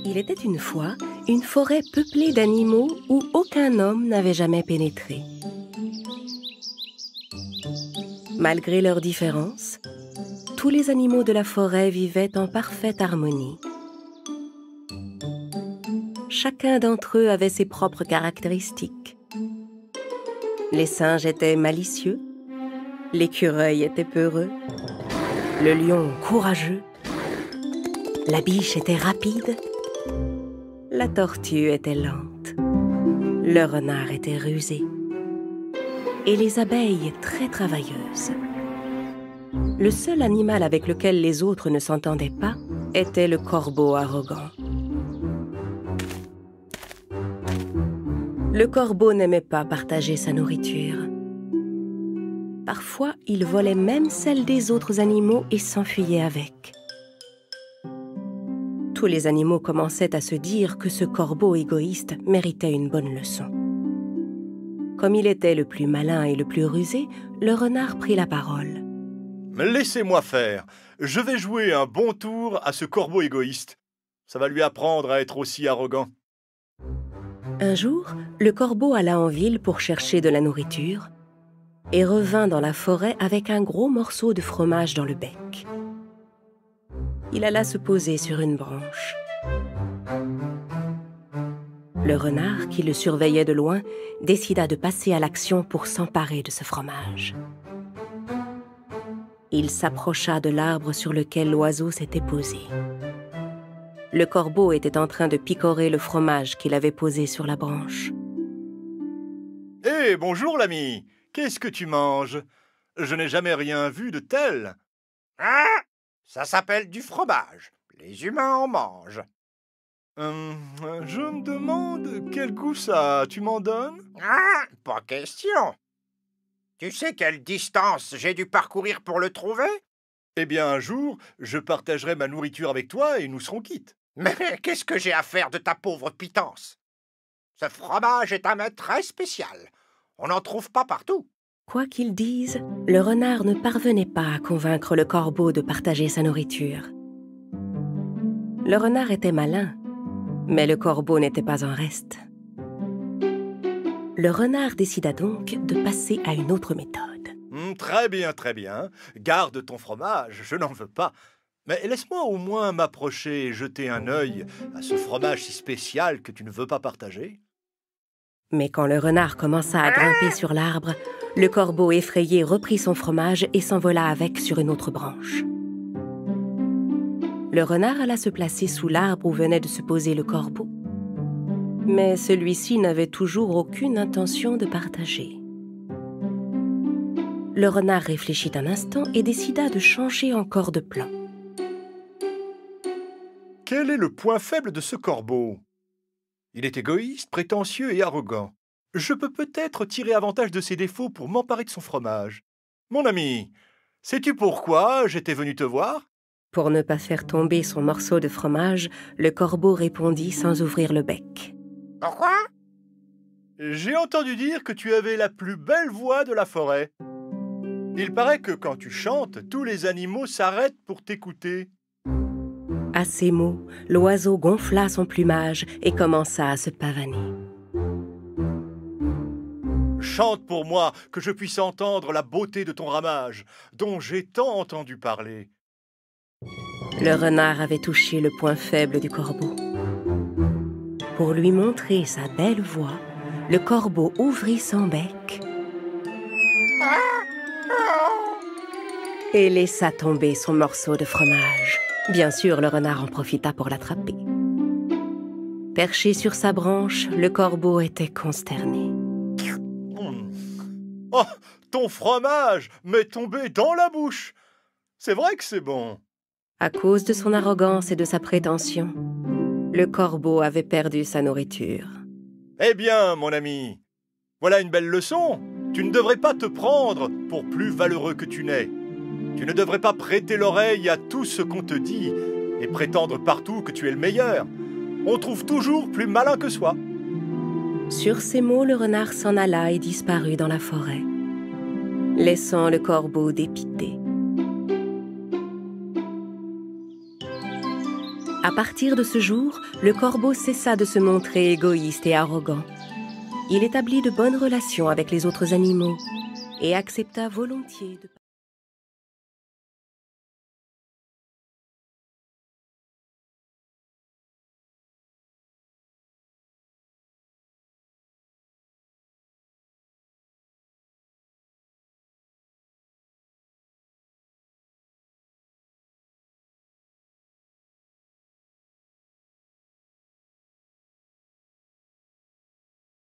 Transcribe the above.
Il était une fois une forêt peuplée d'animaux où aucun homme n'avait jamais pénétré. Malgré leurs différences, tous les animaux de la forêt vivaient en parfaite harmonie. Chacun d'entre eux avait ses propres caractéristiques. Les singes étaient malicieux, l'écureuil était peureux, le lion courageux, la biche était rapide, la tortue était lente, le renard était rusé et les abeilles très travailleuses. Le seul animal avec lequel les autres ne s'entendaient pas était le corbeau arrogant. Le corbeau n'aimait pas partager sa nourriture. Parfois, il volait même celle des autres animaux et s'enfuyait avec. Tous les animaux commençaient à se dire que ce corbeau égoïste méritait une bonne leçon. Comme il était le plus malin et le plus rusé, le renard prit la parole. « Laissez-moi faire. Je vais jouer un bon tour à ce corbeau égoïste. Ça va lui apprendre à être aussi arrogant. » Un jour, le corbeau alla en ville pour chercher de la nourriture et revint dans la forêt avec un gros morceau de fromage dans le bec. Il alla se poser sur une branche. Le renard, qui le surveillait de loin, décida de passer à l'action pour s'emparer de ce fromage. Il s'approcha de l'arbre sur lequel l'oiseau s'était posé. Le corbeau était en train de picorer le fromage qu'il avait posé sur la branche. « Hé, bonjour l'ami. Qu'est-ce que tu manges? Je n'ai jamais rien vu de tel. »« Ah, ça s'appelle du fromage. Les humains en mangent. » Je me demande quel goût ça a. Tu m'en donnes? Ah, pas question. Tu sais quelle distance j'ai dû parcourir pour le trouver? Eh bien, un jour, je partagerai ma nourriture avec toi et nous serons quittes. Mais qu'est-ce que j'ai à faire de ta pauvre pitance? Ce fromage est un mets très spécial. On n'en trouve pas partout. Quoi qu'il dise, le renard ne parvenait pas à convaincre le corbeau de partager sa nourriture. Le renard était malin, mais le corbeau n'était pas en reste. Le renard décida donc de passer à une autre méthode. Très bien, très bien. Garde ton fromage, je n'en veux pas. Mais laisse-moi au moins m'approcher et jeter un œil à ce fromage si spécial que tu ne veux pas partager. Mais quand le renard commença à grimper sur l'arbre, le corbeau effrayé reprit son fromage et s'envola avec sur une autre branche. Le renard alla se placer sous l'arbre où venait de se poser le corbeau. Mais celui-ci n'avait toujours aucune intention de partager. Le renard réfléchit un instant et décida de changer encore de plan. Quel est le point faible de ce corbeau? Il est égoïste, prétentieux et arrogant. Je peux peut-être tirer avantage de ses défauts pour m'emparer de son fromage. Mon ami, sais-tu pourquoi j'étais venu te voir? Pour ne pas faire tomber son morceau de fromage, le corbeau répondit sans ouvrir le bec. Pourquoi? J'ai entendu dire que tu avais la plus belle voix de la forêt. Il paraît que quand tu chantes, tous les animaux s'arrêtent pour t'écouter. À ces mots, l'oiseau gonfla son plumage et commença à se pavaner. Chante pour moi, que je puisse entendre la beauté de ton ramage, dont j'ai tant entendu parler. Le renard avait touché le point faible du corbeau. Pour lui montrer sa belle voix, le corbeau ouvrit son bec et laissa tomber son morceau de fromage. Bien sûr, le renard en profita pour l'attraper. Perché sur sa branche, le corbeau était consterné. Oh, ton fromage m'est tombé dans la bouche. C'est vrai que c'est bon. À cause de son arrogance et de sa prétention, le corbeau avait perdu sa nourriture. Eh bien, mon ami, voilà une belle leçon. Tu ne devrais pas te prendre pour plus valeureux que tu n'es. Tu ne devrais pas prêter l'oreille à tout ce qu'on te dit et prétendre partout que tu es le meilleur. On trouve toujours plus malin que soi. Sur ces mots, le renard s'en alla et disparut dans la forêt, laissant le corbeau dépité. À partir de ce jour, le corbeau cessa de se montrer égoïste et arrogant. Il établit de bonnes relations avec les autres animaux et accepta volontiers de